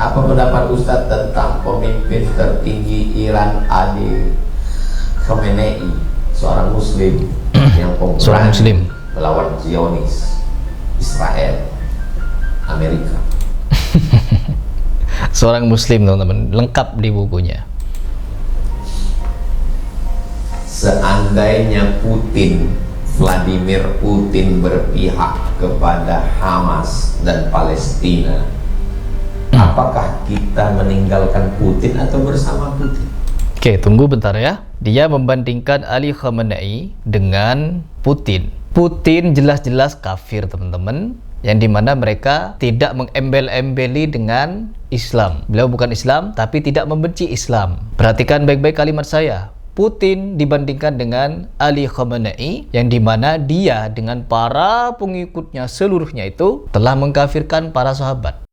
Apa pendapat Ustadz tentang pemimpin tertinggi Iran Ali Khamenei, seorang Muslim yang pemberani melawan Zionis, Israel, Amerika? Seorang Muslim, teman-teman, lengkap di bukunya. Seandainya Vladimir Putin berpihak kepada Hamas dan Palestina, apakah kita meninggalkan Putin atau bersama Putin? Oke, tunggu bentar ya. Dia membandingkan Ali Khamenei dengan Putin. Putin jelas-jelas kafir, teman-teman, yang dimana mereka tidak mengembel-embeli dengan Islam. Beliau bukan Islam, tapi tidak membenci Islam. Perhatikan baik-baik kalimat saya. Putin dibandingkan dengan Ali Khamenei, yang dimana dia dengan para pengikutnya seluruhnya itu telah mengkafirkan para sahabat.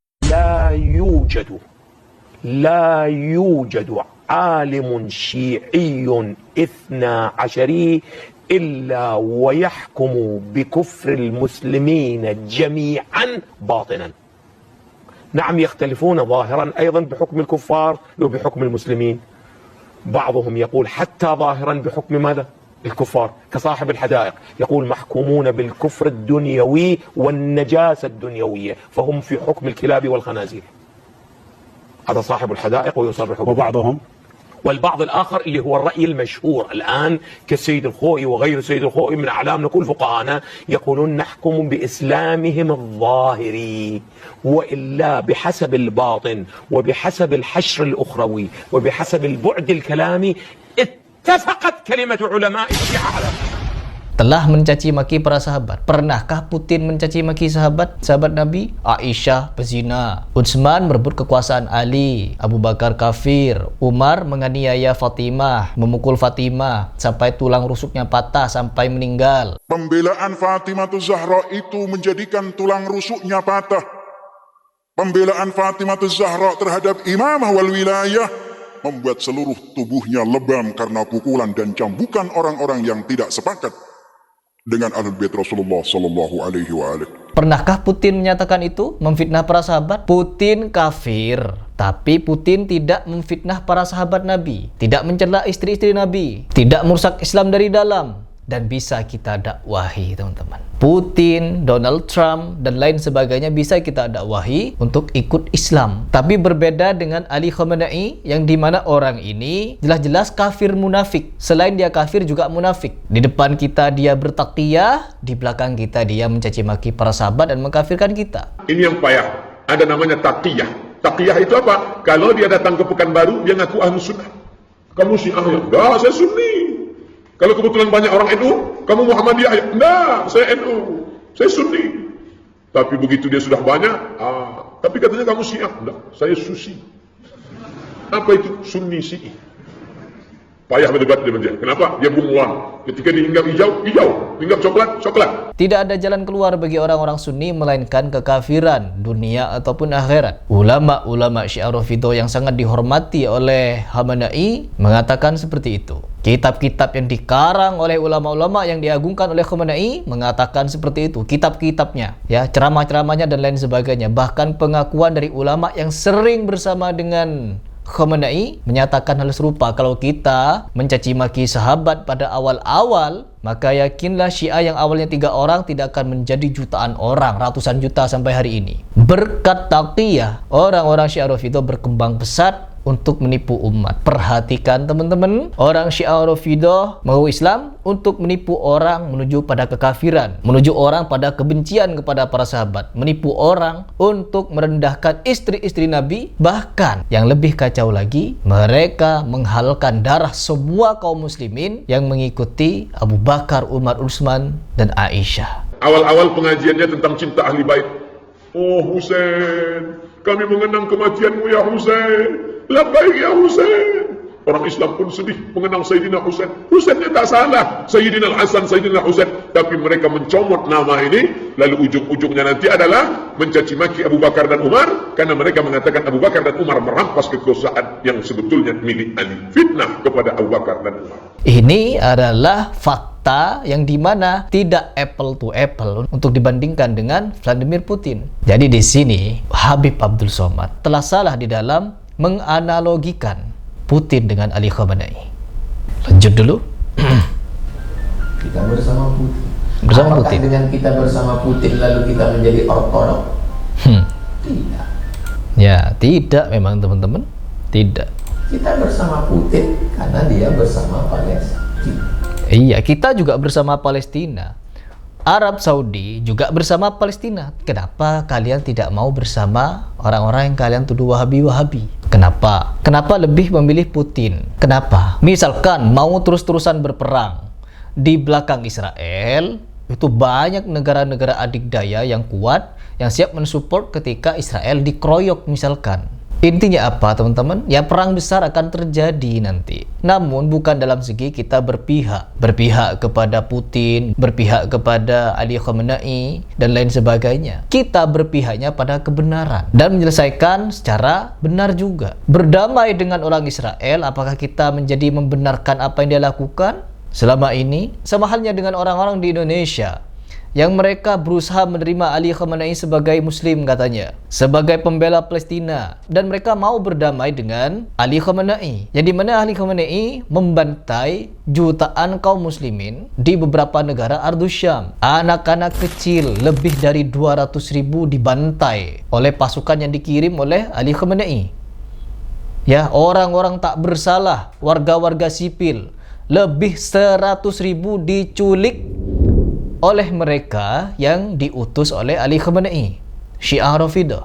لا يوجد عالم شيعي إثنا عشري إلا ويحكم بكفر المسلمين جميعا باطنا. نعم، يختلفون ظاهرا أيضا بحكم الكفار وبحكم المسلمين. بعضهم يقول حتى ظاهرا بحكم ماذا؟ الكفار، كصاحب الحدائق يقول محكومون بالكفر الدنيوي والنجاسة الدنيوية، فهم في حكم الكلاب والخنازير. هذا صاحب الحدائق ويصرح. والبعض الآخر اللي هو الرأي المشهور الآن كالسيد الخوئي وغير السيد الخوئي من أعلامنا كل فقهانا، يقولون نحكم بإسلامهم الظاهري، وإلا بحسب الباطن وبحسب الحشر الأخروي وبحسب البعد الكلامي اتفقت كلمة علماء الشيعة على telah mencaci maki para sahabat. Pernahkah Putin mencaci maki sahabat Nabi? Aisyah pezina, Utsman merebut kekuasaan Ali, Abu Bakar kafir, Umar menganiaya Fatimah, memukul Fatimah sampai tulang rusuknya patah sampai meninggal. Pembelaan Fatimah Zahra itu menjadikan tulang rusuknya patah. Pembelaan Fatimah Zahra terhadap imamah wal wilayah membuat seluruh tubuhnya lebam karena pukulan dan cambukan orang-orang yang tidak sepakat dengan Ahlul Bait Rasulullah sallallahu alaihi wa alihi. Pernahkah Putin menyatakan itu, memfitnah para sahabat? Putin kafir, tapi Putin tidak memfitnah para sahabat Nabi, tidak mencela istri-istri Nabi, tidak merusak Islam dari dalam, dan bisa kita dakwahi, teman-teman. Putin, Donald Trump, dan lain sebagainya bisa kita dakwahi untuk ikut Islam. Tapi berbeda dengan Ali Khamenei, yang dimana orang ini jelas-jelas kafir munafik. Selain dia kafir juga munafik. Di depan kita dia bertaqiyah, di belakang kita dia mencaci maki para sahabat dan mengkafirkan kita. Ini yang payah. Ada namanya taqiyah. Taqiyah itu apa? Kalau dia datang ke Pekanbaru, dia ngaku ahlu sunnah. Kamu syiah ya? Enggak, saya sunni. Kalau kebetulan banyak orang NU, kamu Muhammadiyah ya? Enggak, saya NU, saya Sunni. Tapi begitu dia sudah banyak, tapi katanya kamu Syiah. Enggak, saya Susi. Apa itu Sunni Syiah? Payah berdebat dengan dia. Kenapa? Dia bunglon. Ketika dihinggap hijau, hijau. Hinggap coklat, coklat. Tidak ada jalan keluar bagi orang-orang Sunni melainkan kekafiran, dunia ataupun akhirat. Ulama-ulama Syiah Rafidhah yang sangat dihormati oleh Khamenei mengatakan seperti itu. Kitab-kitab yang dikarang oleh ulama-ulama yang diagungkan oleh Khamenei mengatakan seperti itu. Kitab-kitabnya, ya, ceramah-ceramahnya dan lain sebagainya. Bahkan pengakuan dari ulama yang sering bersama dengan Khamenei menyatakan hal serupa. Kalau kita mencaci maki sahabat pada awal-awal, maka yakinlah Syiah yang awalnya 3 orang tidak akan menjadi jutaan orang, ratusan juta sampai hari ini. Berkat taqiyah, orang-orang Syiah Rafidhah berkembang pesat untuk menipu umat. Perhatikan teman-teman, orang Syiah Rafidhah mau Islam untuk menipu orang menuju pada kekafiran, menuju orang pada kebencian kepada para sahabat, menipu orang untuk merendahkan istri-istri Nabi. Bahkan yang lebih kacau lagi, mereka menghalalkan darah semua kaum muslimin yang mengikuti Abu Bakar, Umar, Utsman, dan Aisyah. Awal-awal pengajiannya tentang cinta ahli bait. Oh Husain, kami mengenang kematianmu ya Husain. Labbaik ya Husain. Orang Islam pun sedih mengenang Sayyidina Husain. Husainnya tak salah, Sayyidina Hasan, Sayyidina Husain. Tapi mereka mencomot nama ini, lalu ujung-ujungnya nanti adalah mencaci maki Abu Bakar dan Umar, karena mereka mengatakan Abu Bakar dan Umar merampas kekuasaan yang sebetulnya milik Ali. Fitnah kepada Abu Bakar dan Umar. Ini adalah fakta fakta yang dimana tidak apple to apple untuk dibandingkan dengan Vladimir Putin. Jadi di sini Habib Abdul Somad telah salah di dalam menganalogikan Putin dengan Ali Khamenei. Lanjut dulu. Kita bersama Putin. Bersama Apakah Putin. dengan kita bersama Putin lalu kita menjadi ortodok? Tidak. Ya, tidak memang teman-teman. Tidak. Kita bersama Putin karena dia bersama Palestina. Iya, kita juga bersama Palestina. Arab Saudi juga bersama Palestina. Kenapa kalian tidak mau bersama orang-orang yang kalian tuduh Wahabi? Kenapa? Kenapa lebih memilih Putin? Kenapa? Misalkan mau terus-terusan berperang di belakang Israel, itu banyak negara-negara adikdaya yang kuat yang siap mensupport ketika Israel dikeroyok misalkan. Intinya apa teman-teman? Ya perang besar akan terjadi nanti. Namun bukan dalam segi kita berpihak kepada Putin, berpihak kepada Ali Khamenei dan lain sebagainya. Kita berpihaknya pada kebenaran dan menyelesaikan secara benar juga. Berdamai dengan orang Israel, apakah kita menjadi membenarkan apa yang dia lakukan selama ini? Sama halnya dengan orang-orang di Indonesia yang mereka berusaha menerima Ali Khamenei sebagai muslim katanya, sebagai pembela Palestina, dan mereka mau berdamai dengan Ali Khamenei, yang dimana Ali Khamenei membantai jutaan kaum muslimin di beberapa negara Ardus Syam. Anak-anak kecil lebih dari 200.000 dibantai oleh pasukan yang dikirim oleh Ali Khamenei. Ya, orang-orang tak bersalah, warga-warga sipil lebih 100.000 diculik oleh mereka yang diutus oleh Ali Khamenei, Syiah Rafidah,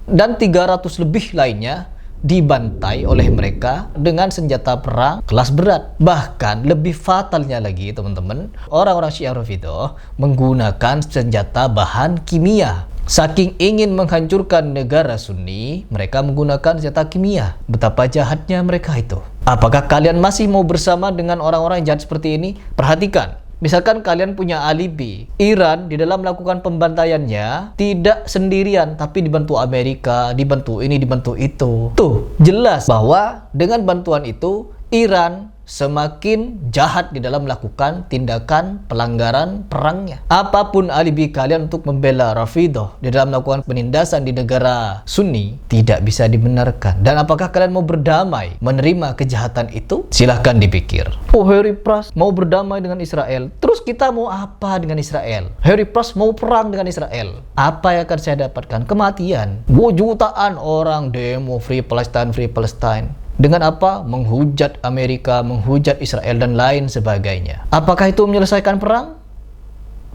dan 300 lebih lainnya dibantai oleh mereka dengan senjata perang kelas berat. Bahkan lebih fatalnya lagi teman-teman, orang-orang Syiah Rafidah menggunakan senjata bahan kimia. Saking ingin menghancurkan negara Sunni, mereka menggunakan senjata kimia. Betapa jahatnya mereka itu. Apakah kalian masih mau bersama dengan orang-orang jahat seperti ini? Perhatikan. Misalkan kalian punya alibi, Iran di dalam melakukan pembantaiannya tidak sendirian, tapi dibantu Amerika, dibantu ini, dibantu itu. Tuh, jelas bahwa dengan bantuan itu, Iran semakin jahat di dalam melakukan tindakan pelanggaran perangnya. Apapun alibi kalian untuk membela Rafidah di dalam melakukan penindasan di negara Sunni tidak bisa dibenarkan. Dan apakah kalian mau berdamai menerima kejahatan itu? Silahkan dipikir. Oh, Harry Pras mau berdamai dengan Israel, terus kita mau apa dengan Israel? Harry Pras mau perang dengan Israel, apa yang akan saya dapatkan? Kematian. Jutaan orang demo Free Palestine, Free Palestine. Dengan apa? Menghujat Amerika, menghujat Israel dan lain sebagainya. Apakah itu menyelesaikan perang?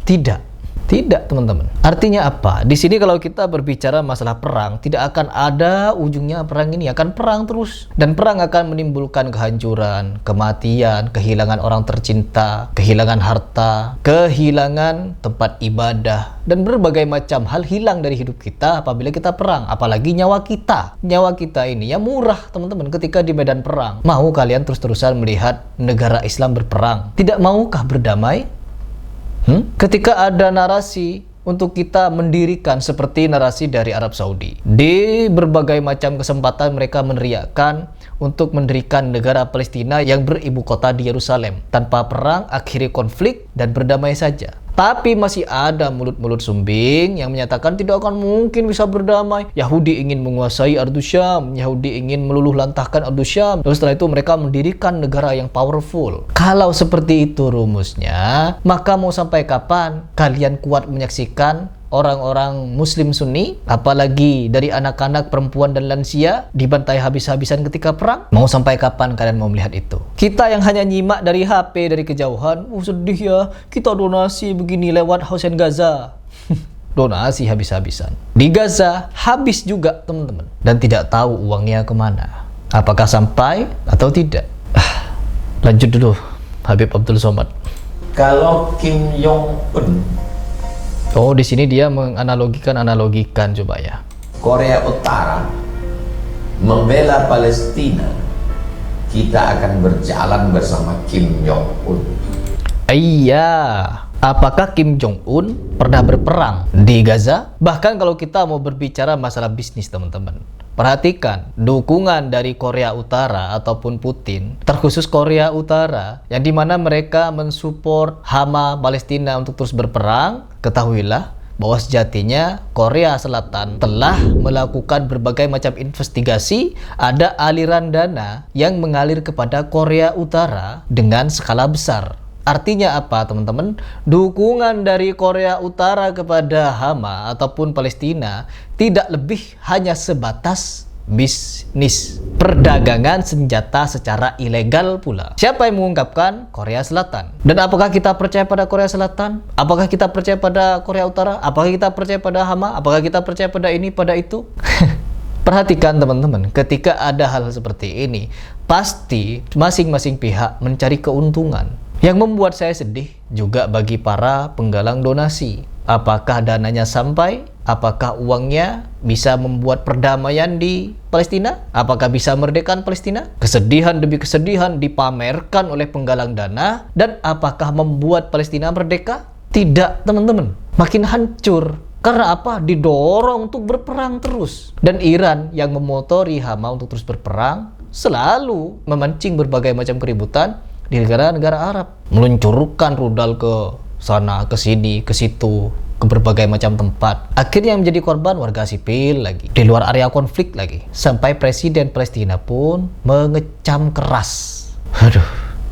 Tidak. Tidak, teman-teman. Artinya apa? Di sini kalau kita berbicara masalah perang, tidak akan ada ujungnya perang ini, akan perang terus. Dan perang akan menimbulkan kehancuran, kematian, kehilangan orang tercinta, kehilangan harta, kehilangan tempat ibadah, dan berbagai macam hal hilang dari hidup kita apabila kita perang. Apalagi nyawa kita. Nyawa kita ini ya murah, teman-teman, ketika di medan perang. Mau kalian terus-terusan melihat negara Islam berperang? Tidak maukah berdamai? Ketika ada narasi untuk kita mendirikan seperti narasi dari Arab Saudi, di berbagai macam kesempatan mereka meneriakkan untuk mendirikan negara Palestina yang beribu kota di Yerusalem, tanpa perang, akhiri konflik, dan berdamai saja. Tapi masih ada mulut-mulut sumbing yang menyatakan tidak akan mungkin bisa berdamai. Yahudi ingin menguasai Ardus Syam, Yahudi ingin meluluh lantahkan Ardus Syam, lalu setelah itu mereka mendirikan negara yang powerful. Kalau seperti itu rumusnya, maka mau sampai kapan kalian kuat menyaksikan orang-orang Muslim Sunni, apalagi dari anak-anak, perempuan dan lansia, dibantai habis-habisan ketika perang? Mau sampai kapan kalian mau melihat itu? Kita yang hanya nyimak dari HP, dari kejauhan, sedih ya, kita donasi begini lewat Hussein Gaza. Donasi habis-habisan. Di Gaza, habis juga teman-teman. Dan tidak tahu uangnya kemana. Apakah sampai atau tidak? Lanjut dulu, Habib Abdul Somad. Kalau Kim Jong-un, oh, di sini dia menganalogikan coba ya. Korea Utara membela Palestina, kita akan berjalan bersama Kim Jong-un. Iya, Apakah Kim Jong-un pernah berperang di Gaza? Bahkan kalau kita mau berbicara masalah bisnis, teman-teman, perhatikan dukungan dari Korea Utara ataupun Putin, terkhusus Korea Utara, yang dimana mereka mensupport Hamas Palestina untuk terus berperang. Ketahuilah bahwa sejatinya Korea Selatan telah melakukan berbagai macam investigasi. Ada aliran dana yang mengalir kepada Korea Utara dengan skala besar. Artinya apa, teman-teman? Dukungan dari Korea Utara kepada Hamas ataupun Palestina tidak lebih hanya sebatas bisnis, perdagangan senjata secara ilegal pula. Siapa yang mengungkapkan? Korea Selatan. Dan apakah kita percaya pada Korea Selatan? Apakah kita percaya pada Korea Utara? Apakah kita percaya pada Hamas? Apakah kita percaya pada ini, pada itu? Perhatikan, teman-teman, ketika ada hal seperti ini, pasti masing-masing pihak mencari keuntungan. Yang membuat saya sedih juga bagi para penggalang donasi. Apakah dananya sampai? Apakah uangnya bisa membuat perdamaian di Palestina? Apakah bisa merdekakan Palestina? Kesedihan demi kesedihan dipamerkan oleh penggalang dana. Dan apakah membuat Palestina merdeka? Tidak, teman-teman. Makin hancur. Karena apa? Didorong untuk berperang terus. Dan Iran yang memotori Hamas untuk terus berperang selalu memancing berbagai macam keributan di negara-negara Arab, meluncurkan rudal ke sana, ke sini, ke situ, ke berbagai macam tempat. Akhirnya yang menjadi korban warga sipil lagi, di luar area konflik lagi. Sampai Presiden Palestina pun mengecam keras. Aduh.